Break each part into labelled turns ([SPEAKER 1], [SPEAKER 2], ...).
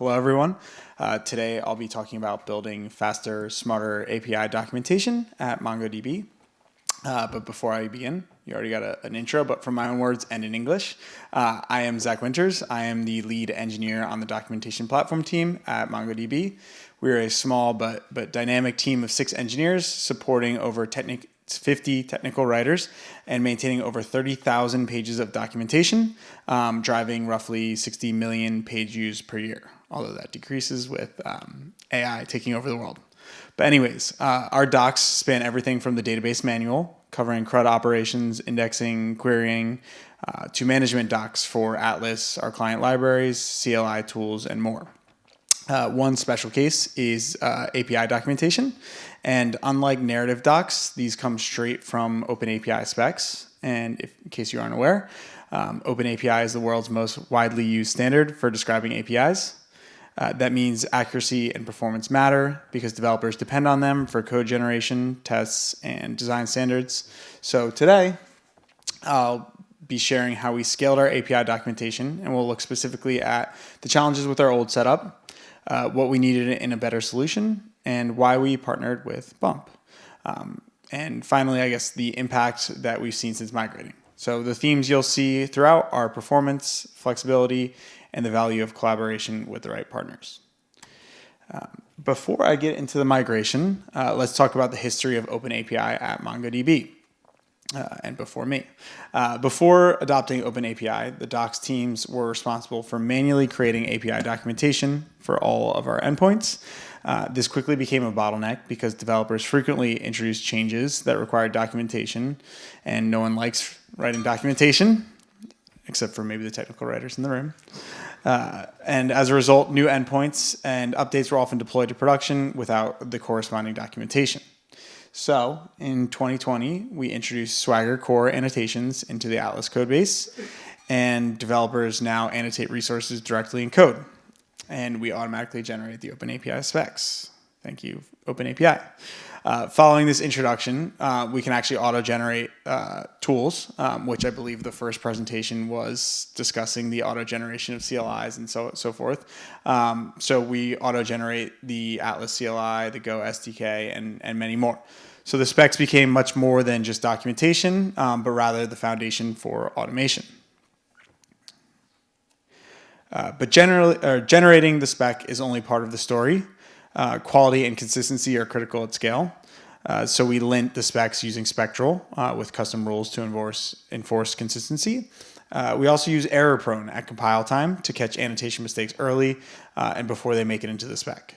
[SPEAKER 1] Hello, everyone. Today, I'll be talking about building faster, smarter API documentation at MongoDB. But before I begin, you already got an intro, but from my own words and in English. I am Zach Winters. I am the lead engineer on the documentation platform team at MongoDB. We're a small but dynamic team of 6 engineers supporting over 50 technical writers and maintaining over 30,000 pages of documentation, driving roughly 60 million page views per year, although that decreases with AI taking over the world. But anyways, our docs span everything from the database manual, covering CRUD operations, indexing, querying, to management docs for Atlas, our client libraries, CLI tools, and more. One special case is API documentation. And unlike narrative docs, these come straight from OpenAPI specs. And in case you aren't aware, OpenAPI is the world's most widely used standard for describing APIs. That means accuracy and performance matter because developers depend on them for code generation, tests, and design standards. So today, I'll be sharing how we scaled our API documentation, and we'll look specifically at the challenges with our old setup, what we needed in a better solution, and why we partnered with Bump. And finally, I guess, the impact that we've seen since migrating. So the themes you'll see throughout are performance, flexibility, and the value of collaboration with the right partners. Before I get into the migration, let's talk about the history of OpenAPI at MongoDB. And before me. Before adopting OpenAPI, the docs teams were responsible for manually creating API documentation for all of our endpoints. This quickly became a bottleneck because developers frequently introduced changes that required documentation, and no one likes writing documentation, except for maybe the technical writers in the room. And as a result, new endpoints and updates were often deployed to production without the corresponding documentation. So in 2020, we introduced Swagger core annotations into the Atlas codebase, and developers now annotate resources directly in code. And we automatically generate the OpenAPI specs. Thank you, OpenAPI. Following this introduction, we can actually auto-generate tools, which I believe the first presentation was discussing the auto-generation of CLIs and so forth. So we auto-generate the Atlas CLI, the Go SDK, and many more. So the specs became much more than just documentation, but rather the foundation for automation. But generating the spec is only part of the story. Quality and consistency are critical at scale. So we lint the specs using Spectral with custom rules to enforce consistency. We also use error prone at compile time to catch annotation mistakes early and before they make it into the spec.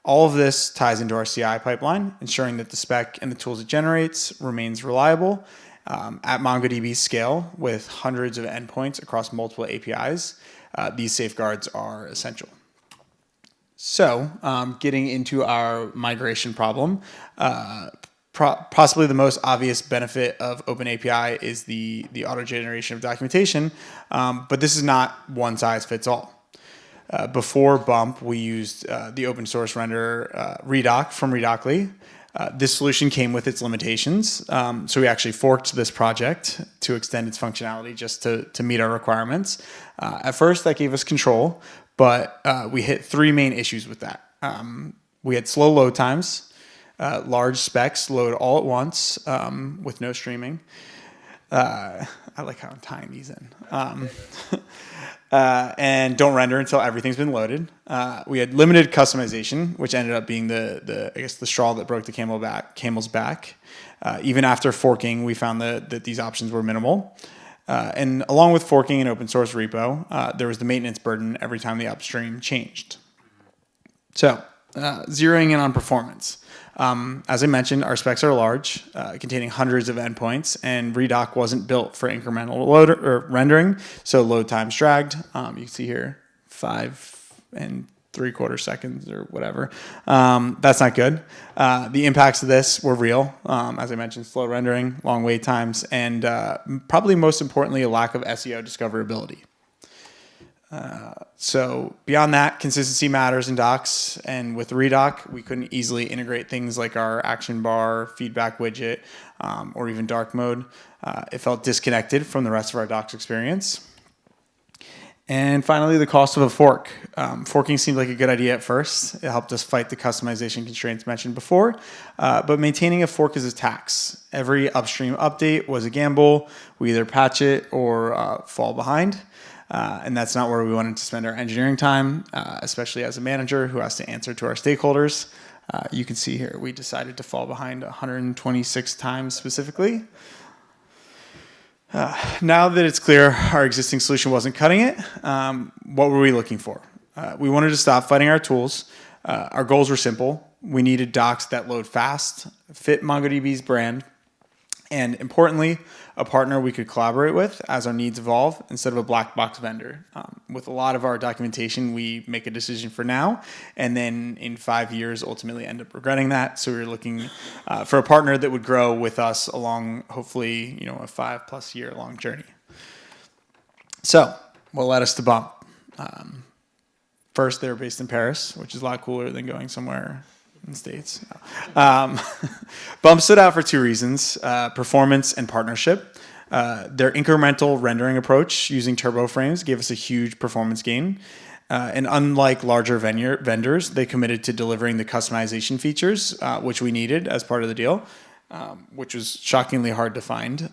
[SPEAKER 1] All of this ties into our CI pipeline, ensuring that the spec and the tools it generates remains reliable. At MongoDB's scale, with hundreds of endpoints across multiple APIs, these safeguards are essential. So, getting into our migration problem, possibly the most obvious benefit of OpenAPI is the auto-generation of documentation, but this is not one size fits all. Before Bump, we used the open source renderer Redoc from Redocly. This solution came with its limitations, so we actually forked this project to extend its functionality just to meet our requirements. At first, that gave us control, but we hit 3 main issues with that. We had slow load times, large specs load all at once with no streaming. I like how I'm tying these in. And don't render until everything's been loaded. We had limited customization, which ended up being the straw that broke the camel's back. Even after forking, we found that these options were minimal. And along with forking an open source repo, there was the maintenance burden every time the upstream changed. So, zeroing in on performance. As I mentioned, our specs are large, containing hundreds of endpoints, and Redoc wasn't built for incremental load or rendering, so load times dragged. You can see here 5 3/4 seconds or whatever. That's not good. The impacts of this were real. As I mentioned, slow rendering, long wait times, and probably most importantly, a lack of SEO discoverability. So beyond that, consistency matters in docs, and with Redoc, we couldn't easily integrate things like our action bar, feedback widget, or even dark mode. It felt disconnected from the rest of our docs experience. And finally, the cost of a fork. Forking seemed like a good idea at first. It helped us fight the customization constraints mentioned before, but maintaining a fork is a tax. Every upstream update was a gamble. We either patch it or fall behind. And that's not where we wanted to spend our engineering time, especially as a manager who has to answer to our stakeholders. You can see here, we decided to fall behind 126 times specifically. Now that it's clear our existing solution wasn't cutting it, what were we looking for? We wanted to stop fighting our tools. Our goals were simple. We needed docs that load fast, fit MongoDB's brand, and importantly, a partner we could collaborate with as our needs evolve instead of a black box vendor. With a lot of our documentation, we make a decision for now, and then in 5 years, ultimately end up regretting that. So we were looking for a partner that would grow with us along, hopefully, a 5+ year long journey. So what led us to Bump? First, they were based in Paris, which is a lot cooler than going somewhere in the States. Bump stood out for two reasons, performance and partnership. Their incremental rendering approach using turbo frames gave us a huge performance gain. And unlike larger vendors, they committed to delivering the customization features, which we needed as part of the deal, which was shockingly hard to find.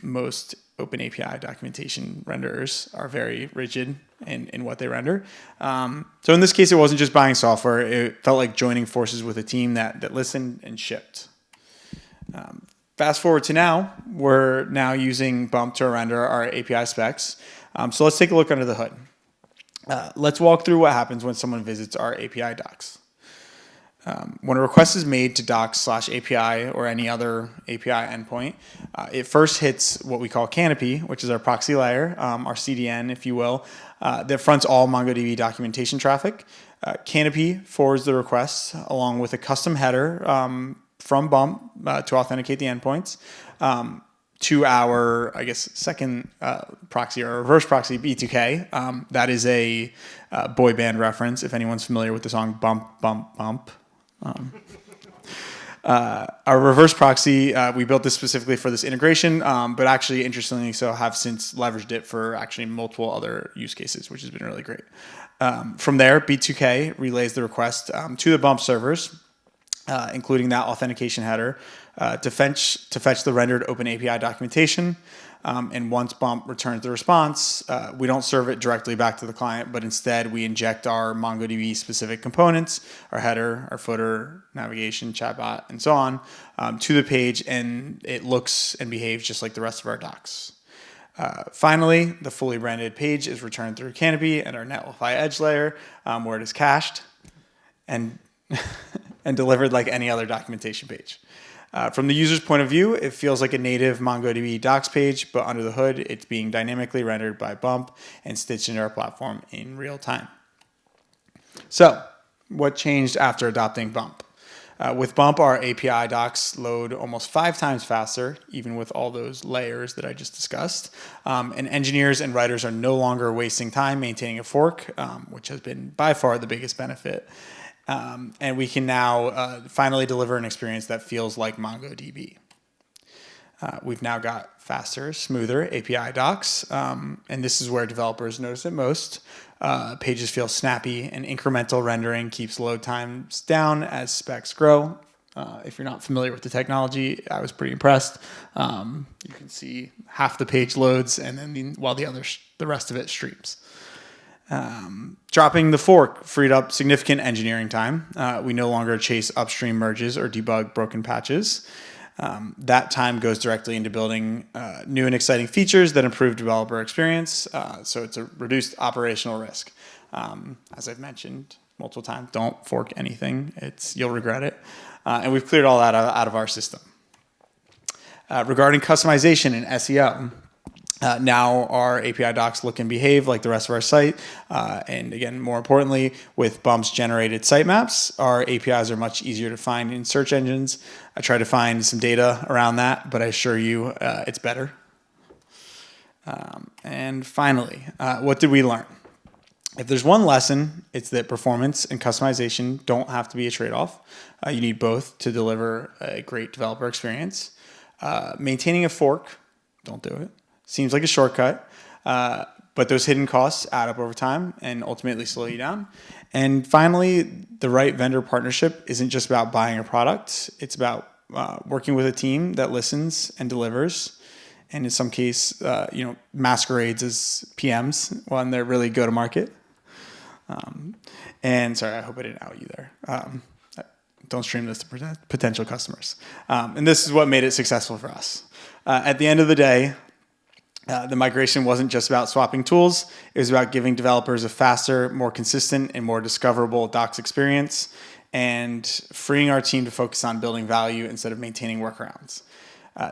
[SPEAKER 1] Most open API documentation renderers are very rigid in what they render. So in this case, it wasn't just buying software. It felt like joining forces with a team that listened and shipped. Fast forward to now, we're now using Bump to render our API specs. So let's take a look under the hood. Let's walk through what happens when someone visits our API docs. When a request is made to docs/API or any other API endpoint, it first hits what we call Canopy, which is our proxy layer, our CDN, if you will, that fronts all MongoDB documentation traffic. Canopy forwards the request along with a custom header from Bump to authenticate the endpoints to our, second proxy or reverse proxy, B2K. That is a boy band reference, if anyone's familiar with the song Bump, Bump, Bump. Our reverse proxy, we built this specifically for this integration, but actually, interestingly so, have since leveraged it for actually multiple other use cases, which has been really great. From there, B2K relays the request to the Bump servers, including that authentication header, to fetch the rendered open API documentation. And once Bump returns the response, we don't serve it directly back to the client, but instead we inject our MongoDB specific components, our header, our footer, navigation, chatbot, and so on, to the page, and it looks and behaves just like the rest of our docs. Finally, the fully branded page is returned through Canopy and our Netlify edge layer, where it is cached and and delivered like any other documentation page. From the user's point of view, it feels like a native MongoDB docs page, but under the hood, it's being dynamically rendered by Bump and stitched into our platform in real time. So, what changed after adopting Bump? With Bump, our API docs load almost 5 times faster, even with all those layers that I just discussed. And engineers and writers are no longer wasting time maintaining a fork, which has been by far the biggest benefit. And we can now finally deliver an experience that feels like MongoDB. We've now got faster, smoother API docs, and this is where developers notice it most. Pages feel snappy, and incremental rendering keeps load times down as specs grow. If you're not familiar with the technology, I was pretty impressed. You can see half the page loads, and then while the rest of it streams. Dropping the fork freed up significant engineering time. We no longer chase upstream merges or debug broken patches. That time goes directly into building new and exciting features that improve developer experience. So it's a reduced operational risk. As I've mentioned multiple times, don't fork anything. You'll regret it. And we've cleared all that out of our system. Regarding customization and SEO, now our API docs look and behave like the rest of our site. And again, more importantly, with Bump's generated sitemaps, our APIs are much easier to find in search engines. I tried to find some data around that, but I assure you it's better. And finally, what did we learn? If there's one lesson, it's that performance and customization don't have to be a trade-off. You need both to deliver a great developer experience. Maintaining a fork, don't do it. Seems like a shortcut, But those hidden costs add up over time and ultimately slow you down. And finally, the right vendor partnership isn't just about buying a product. It's about working with a team that listens and delivers. And in some case, masquerades as PMs when they're really go to market. And sorry, I hope I didn't out you there. Don't stream this to potential customers. And this is what made it successful for us. At the end of the day, the migration wasn't just about swapping tools. It was about giving developers a faster, more consistent, and more discoverable docs experience, and freeing our team to focus on building value instead of maintaining workarounds.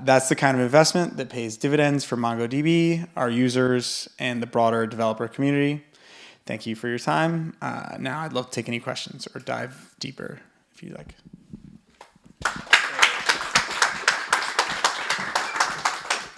[SPEAKER 1] That's the kind of investment that pays dividends for MongoDB, our users, and the broader developer community. Thank you for your time. Now I'd love to take any questions or dive deeper if you like.